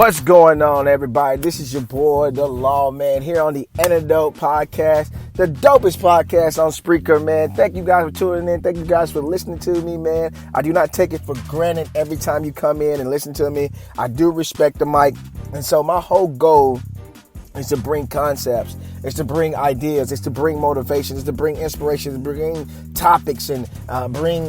What's going on, everybody? This is your boy, the Lawman, here on the Antidote Podcast, the dopest podcast on Spreaker, man. Thank you guys for tuning in. Thank you guys for listening to me, man. I do not take it for granted every time you come in and listen to me. I do respect the mic. And so my whole goal is to bring concepts, it's to bring ideas, it's to bring motivation, it's to bring inspiration, to bring topics and bring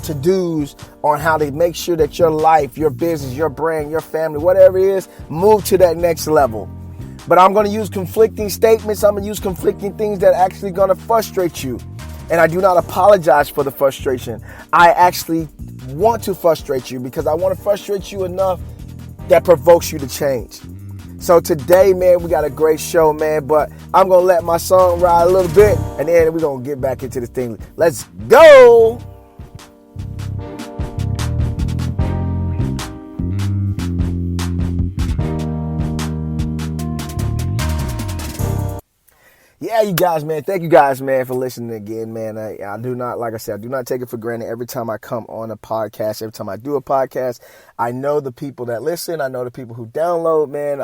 to-dos on how to make sure that your life, your business, your brand, your family, whatever it is, move to that next level. But I'm going to use conflicting statements. I'm going to use conflicting things that are actually going to frustrate you. And I do not apologize for the frustration. I actually want to frustrate you because I want to frustrate you enough that provokes you to change. So today, man, we got a great show, man, but I'm going to let my song ride a little bit, and then we're going to get back into this thing. Let's go! Yeah, you guys, man. Thank you guys, man, for listening again, man. I do not, like I said, I do not take it for granted every time I come on a podcast, every time I do a podcast. I know the people that listen. I know the people who download, man.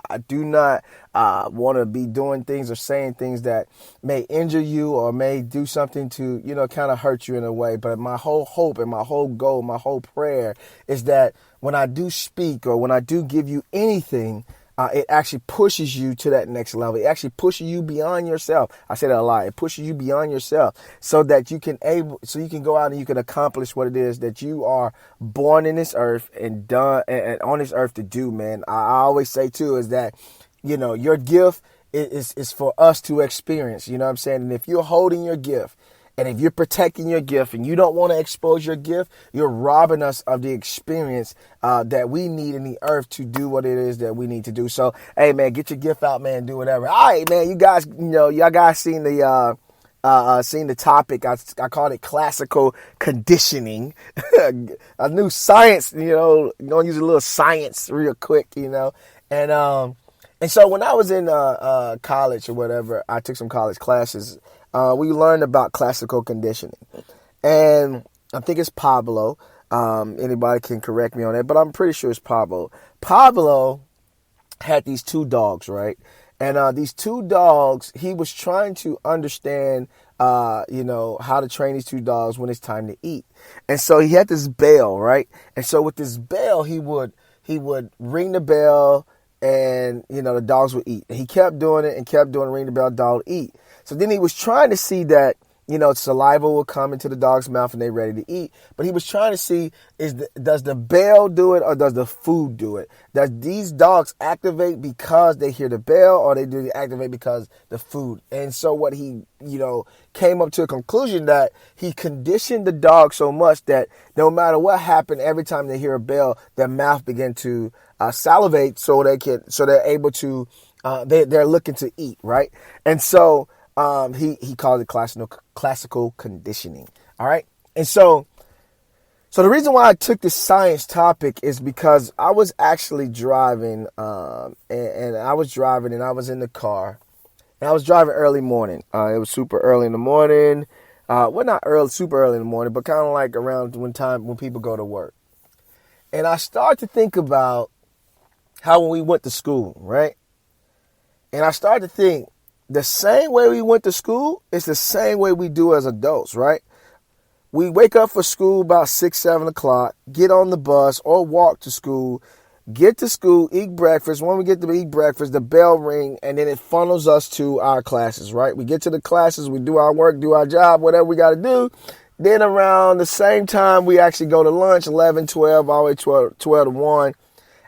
I do not want to be doing things or saying things that may injure you or may do something to, kind of hurt you in a way. But my whole hope and my whole goal, my whole prayer is that when I do speak or when I do give you anything, it actually pushes you to that next level. It actually pushes you beyond yourself. I say that a lot. It pushes you beyond yourself so that you can go out and you can accomplish what it is that you are born in this earth and done and on this earth to do, man. I always say too is that, your gift is for us to experience. You know what I'm saying? And if you're holding your gift, and if you're protecting your gift and you don't want to expose your gift, you're robbing us of the experience that we need in the earth to do what it is that we need to do. So, hey, man, get your gift out, man. Do whatever. All right, man. You guys, y'all guys seen the topic. I called it classical conditioning. A new science. Gonna use a little science real quick. And so when I was in college or whatever, I took some college classes. We learned about classical conditioning, and I think it's Pablo. Anybody can correct me on that, but I'm pretty sure it's Pablo. Pablo had these two dogs, right? And these two dogs, he was trying to understand, how to train these two dogs when it's time to eat. And so he had this bell, right? And so with this bell, he would ring the bell, and the dogs would eat. And he kept doing it and kept doing it, ring the bell, dog would eat. So then he was trying to see that, saliva will come into the dog's mouth and they're ready to eat. But he was trying to see, does the bell do it or does the food do it? Does these dogs activate because they hear the bell or do they activate because the food? And so what he, came up to a conclusion that he conditioned the dog so much that no matter what happened, every time they hear a bell, their mouth began to salivate so they're able to, they're looking to eat, right? And so he called it classical conditioning. All right. And so the reason why I took this science topic is because I was actually driving, and I was in the car, and I was driving early morning. It was super early in the morning. Not super early in the morning, but kind of like around when people go to work. And I started to think about how when we went to school, right? And I started to think, the same way we went to school is the same way we do as adults, right? We wake up for school about 6, 7 o'clock, get on the bus or walk to school, get to school, eat breakfast. When we get to eat breakfast, the bell ring, and then it funnels us to our classes, right? We get to the classes, we do our work, do our job, whatever we got to do. Then around the same time, we actually go to lunch, 11, 12, all the way 12 to 1.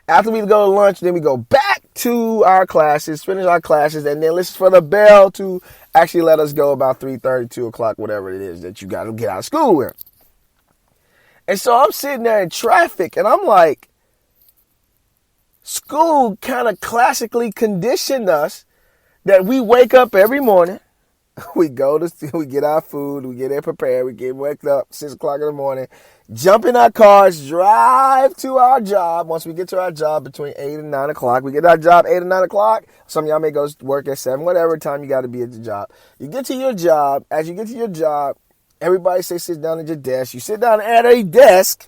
After we go to lunch, then we go back to our classes, finish our classes, and then listen for the bell to actually let us go about 3:30, 2 o'clock, whatever it is that you got to get out of school with. And so I'm sitting there in traffic, and I'm like, school kind of classically conditioned us that we wake up every morning, we get our food, we get it prepared, we get waked up 6 o'clock in the morning, jump in our cars, drive to our job. Once we get to our job between 8 and 9 o'clock, we get our job 8 and 9 o'clock. Some of y'all may go to work at 7, whatever time you got to be at the job. You get to your job. As you get to your job, everybody sit down at your desk. You sit down at a desk,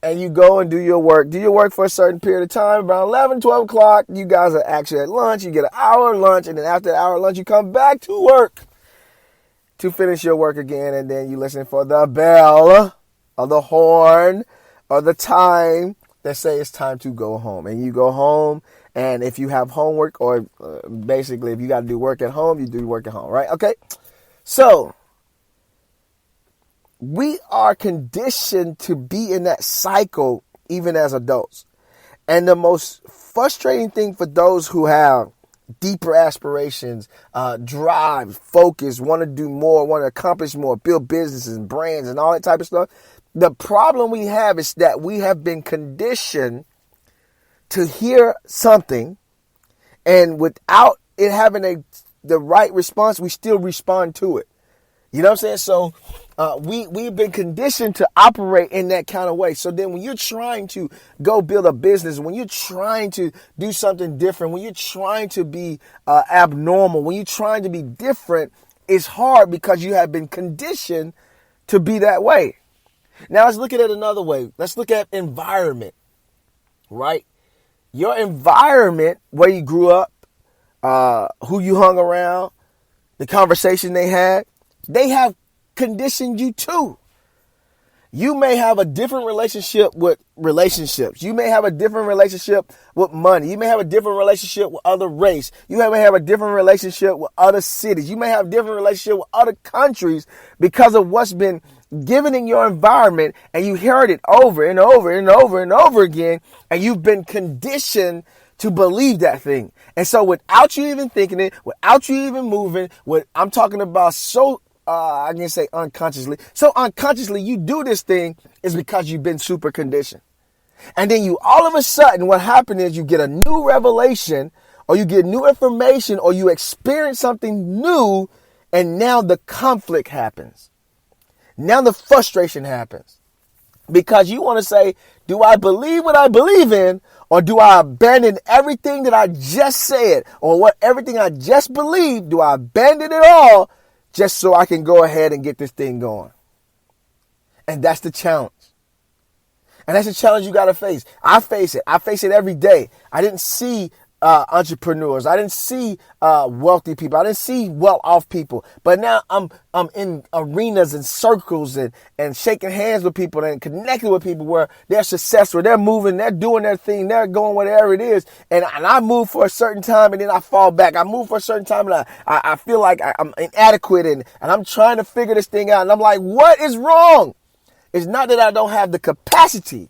and you go and do your work for a certain period of time. Around 11, 12 o'clock, you guys are actually at lunch. You get an hour lunch, and then after the hour lunch, you come back to work to finish your work again, and then you listen for the bell or the horn or the time that say it's time to go home. And you go home, and if you have homework or basically if you got to do work at home, you do work at home, right? Okay, so we are conditioned to be in that cycle even as adults. And the most frustrating thing for those who have deeper aspirations, drive, focus, want to do more, want to accomplish more, build businesses and brands and all that type of stuff. The problem we have is that we have been conditioned to hear something, and without it having the right response, we still respond to it. You know what I'm saying? So we've been conditioned to operate in that kind of way. So then when you're trying to go build a business, when you're trying to do something different, when you're trying to be abnormal, when you're trying to be different, it's hard because you have been conditioned to be that way. Now let's look at it another way. Let's look at environment, right? Your environment, where you grew up, who you hung around, the conversation they have conditioned you too. You may have a different relationship with relationships. You may have a different relationship with money. You may have a different relationship with other race. You may have a different relationship with other cities. You may have a different relationship with other countries because of what's been given in your environment, and you heard it over and over and over and over again, and you've been conditioned to believe that thing. And so without you even thinking it, without you even moving, I'm talking about I can say unconsciously. So unconsciously, you do this thing is because you've been super conditioned. And then you all of a sudden, what happened is you get a new revelation, or you get new information, or you experience something new, and now the conflict happens. Now the frustration happens. Because you want to say, do I believe what I believe in, or do I abandon everything that I just said, or everything I just believed? Do I abandon it all just so I can go ahead and get this thing going? And that's the challenge. And that's the challenge you got to face. I face it. I face it every day. I didn't see entrepreneurs. I didn't see wealthy people. I didn't see well-off people. But now I'm in arenas and circles and shaking hands with people and connecting with people where they're successful. They're moving. They're doing their thing. They're going whatever it is. And I move for a certain time, and then I fall back. I move for a certain time, and I feel like I'm inadequate, and I'm trying to figure this thing out. And I'm like, what is wrong? It's not that I don't have the capacity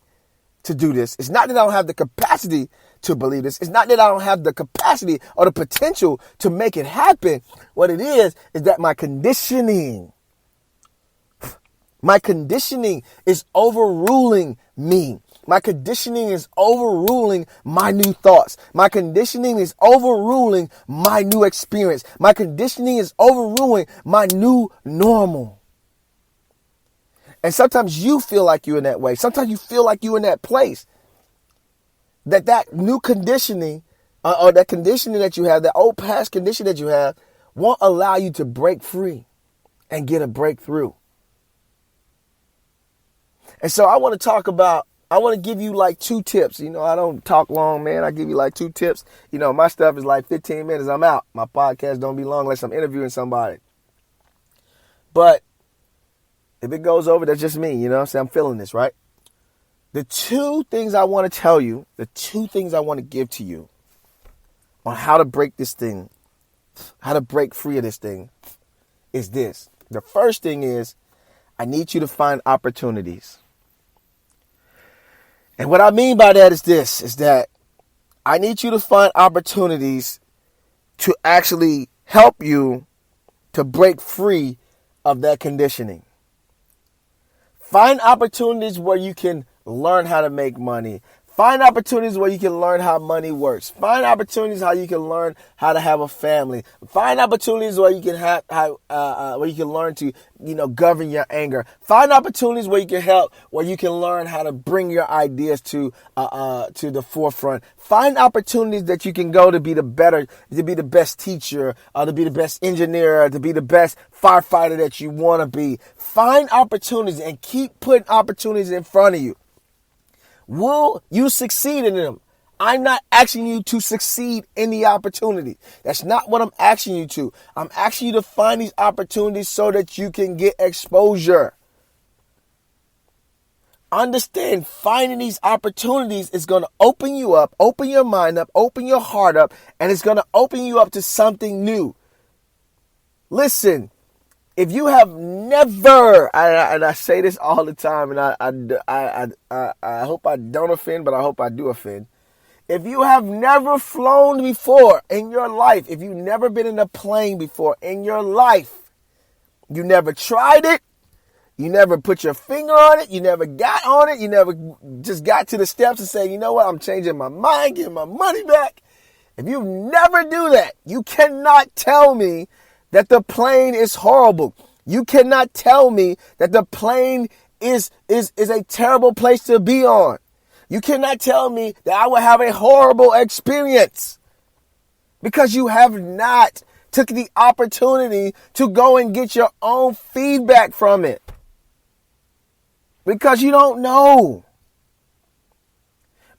to do this. It's not that I don't have the capacity to believe this. It's not that I don't have the capacity or the potential to make it happen. What it is that my conditioning is overruling me. My conditioning is overruling my new thoughts. My conditioning is overruling my new experience. My conditioning is overruling my new normal. And sometimes you feel like you're in that way. Sometimes you feel like you're in that place. That new conditioning or that conditioning that you have, that old past condition that you have, won't allow you to break free and get a breakthrough. And so I want to give you like 2 tips. You know, I don't talk long, man. I give you like 2 tips. You know, my stuff is like 15 minutes. I'm out. My podcast don't be long unless I'm interviewing somebody. But if it goes over, that's just me. You know what I'm saying? I'm feeling this, right? The 2 things I want to tell you, the 2 things I want to give to you on how to break this thing, how to break free of this thing, is this. The first thing is, I need you to find opportunities. And what I mean by that is this, is that I need you to find opportunities to actually help you to break free of that conditioning. Find opportunities where you can learn how to make money. Find opportunities where you can learn how money works. Find opportunities how you can learn how to have a family. Find opportunities where you can where you can learn to, govern your anger. Find opportunities where you can learn how to bring your ideas to the forefront. Find opportunities that you can go to be the best teacher, to be the best engineer, to be the best firefighter that you want to be. Find opportunities and keep putting opportunities in front of you. Will you succeed in them? I'm not asking you to succeed in the opportunity. That's not what I'm asking you to. I'm asking you to find these opportunities so that you can get exposure. Understand, finding these opportunities is going to open you up, open your mind up, open your heart up, and it's going to open you up to something new. Listen, if you have never, and I say this all the time, and I hope I don't offend, but I hope I do offend. If you have never flown before in your life, if you've never been in a plane before in your life, you never tried it, you never put your finger on it, you never got on it, you never just got to the steps and say, you know what, I'm changing my mind, getting my money back. If you never do that, you cannot tell me that the plane is horrible. You cannot tell me that the plane is a terrible place to be on. You cannot tell me that I will have a horrible experience because you have not took the opportunity to go and get your own feedback from it. Because you don't know.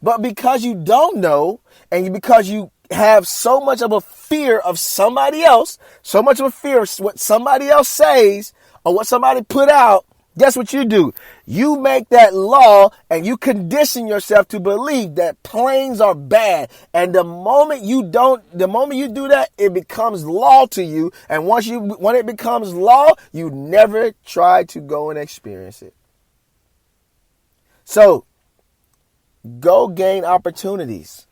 But because you don't know, and because you have so much of a fear of somebody else, so much of a fear of what somebody else says or what somebody put out, guess what you do? You make that law and you condition yourself to believe that planes are bad. And the moment you do that, it becomes law to you. And when it becomes law, you never try to go and experience it. So, go gain opportunities.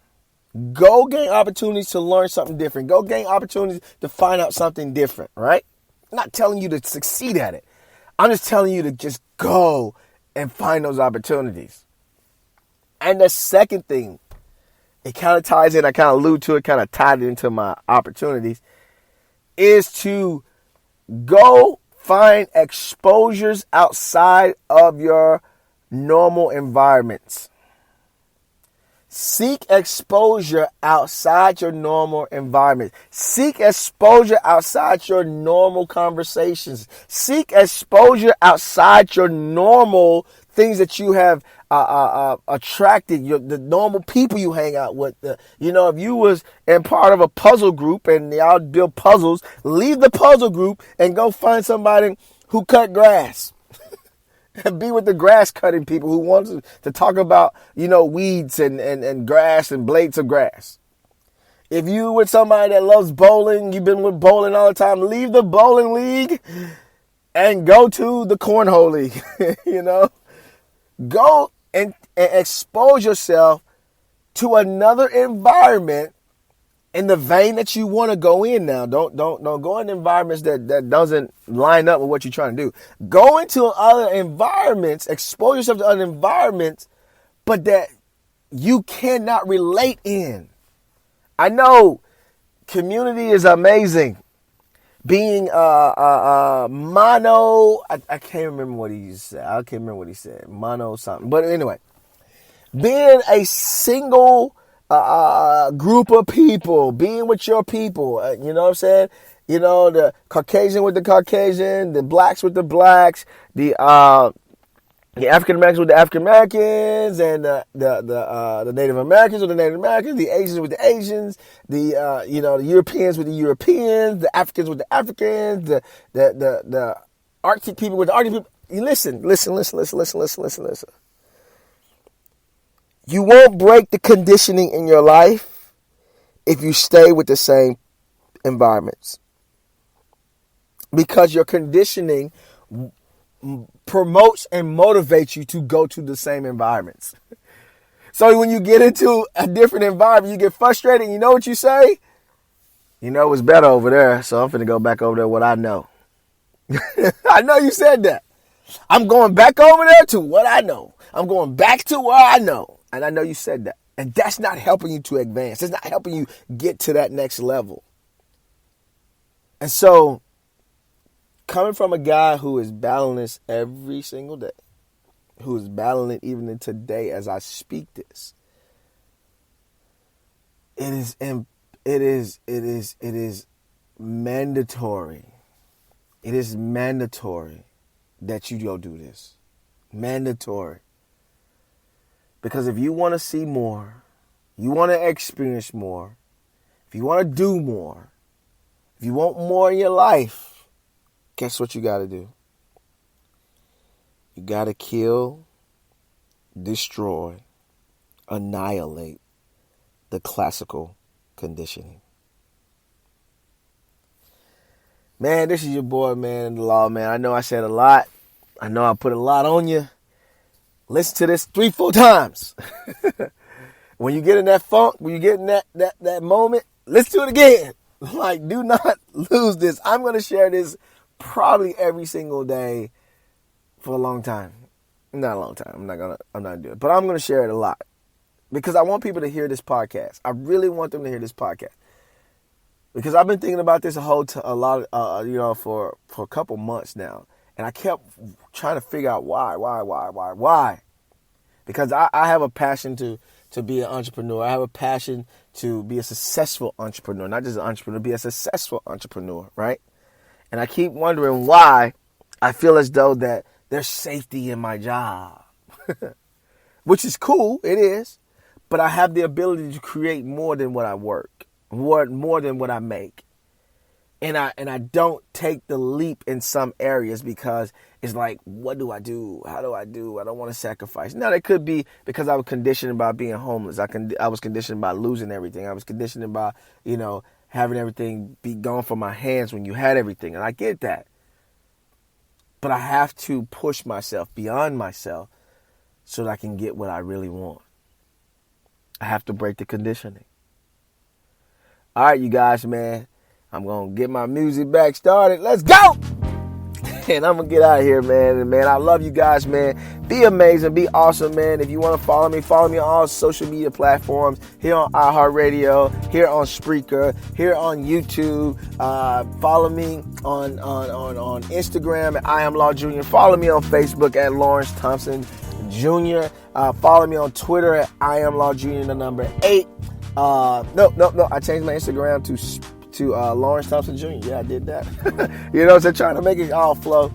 Go gain opportunities to learn something different. Go gain opportunities to find out something different, right? I'm not telling you to succeed at it. I'm just telling you to just go and find those opportunities. And the second thing, it kind of ties in, I kind of allude to it, kind of tied it into my opportunities, is to go find exposures outside of your normal environments. Seek exposure outside your normal environment. Seek exposure outside your normal conversations. Seek exposure outside your normal things that you have attracted, the normal people you hang out with. If you was in part of a puzzle group and y'all build puzzles, leave the puzzle group and go find somebody who cut grass. And be with the grass cutting people who want to talk about, weeds and grass and blades of grass. If you with somebody that loves bowling, you've been with bowling all the time, leave the bowling league and go to the cornhole league. Go and expose yourself to another environment in the vein that you want to go in now. Don't go in environments that doesn't line up with what you're trying to do. Go into other environments, expose yourself to other environments, but that you cannot relate in. I know community is amazing. Being mono, I can't remember what he said. I can't remember what he said. Mono something. But anyway, being a single group of people, being with your people, you know what I'm saying? The Caucasian with the Caucasian, the blacks with the blacks, the African Americans with the African Americans, and the Native Americans with the Native Americans, the Asians with the Asians, the Europeans with the Europeans, the Africans with the Africans, the Arctic people with the Arctic people. Listen. You won't break the conditioning in your life if you stay with the same environments. Because your conditioning promotes and motivates you to go to the same environments. So when you get into a different environment, you get frustrated, and you know what you say? It's better over there, so I'm finna go back over there what I know. I know you said that. I'm going back over there to what I know. I'm going back to where I know. And I know you said that. And that's not helping you to advance. It's not helping you get to that next level. And so, coming from a guy who is battling this every single day, who is battling it even today as I speak this, it is mandatory. It is mandatory that you go do this. Mandatory. Because if you want to see more, you want to experience more, if you want to do more, if you want more in your life, guess what you got to do? You got to kill, destroy, annihilate the classical conditioning. Man, this is your boy, man, in the law, man. I know I said a lot. I know I put a lot on you. Listen to this 3-4 times. When you get in that funk, when you get in that moment, listen to it again. Like, do not lose this. I'm going to share this probably every single day for a long time. Not a long time. I'm not gonna do it. But I'm going to share it a lot. Because I want people to hear this podcast. I really want them to hear this podcast. Because I've been thinking about this for a couple months now. And I kept trying to figure out why. Because I have a passion to be an entrepreneur. I have a passion to be a successful entrepreneur. Not just an entrepreneur, be a successful entrepreneur, right? And I keep wondering why I feel as though that there's safety in my job. Which is cool, it is. But I have the ability to create more than what I work. More than what I make. And I don't take the leap in some areas because it's like, what do I do? How do I do? I don't want to sacrifice. Now, that could be because I was conditioned by being homeless. I was conditioned by losing everything. I was conditioned by, having everything be gone from my hands when you had everything. And I get that. But I have to push myself beyond myself so that I can get what I really want. I have to break the conditioning. All right, you guys, man. I'm going to get my music back started. Let's go! And I'm going to get out of here, man. And, man, I love you guys, man. Be amazing. Be awesome, man. If you want to follow me on all social media platforms. Here on iHeartRadio. Here on Spreaker. Here on YouTube. Follow me on Instagram at I Am Law Jr. Follow me on Facebook at Lawrence Thompson Jr. Follow me on Twitter at I Am Law Jr. the number 8. No. I changed my Instagram to Lawrence Thompson Jr. Yeah, I did that. So trying to make it all flow.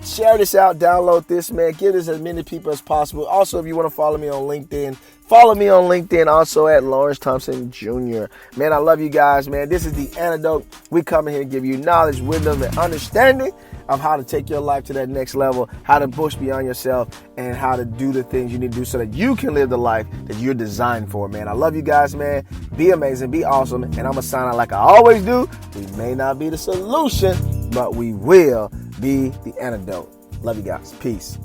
Share this out. Download this, man. Give this as many people as possible. Also, if you want to follow me on LinkedIn, follow me on LinkedIn also at Lawrence Thompson Jr. Man, I love you guys, man. This is The Antidote. We come in here and give you knowledge, wisdom, and understanding of how to take your life to that next level, how to push beyond yourself, and how to do the things you need to do so that you can live the life that you're designed for, man. I love you guys, man. Be amazing, be awesome, and I'm going to sign out like I always do. We may not be the solution, but we will be the antidote. Love you guys. Peace.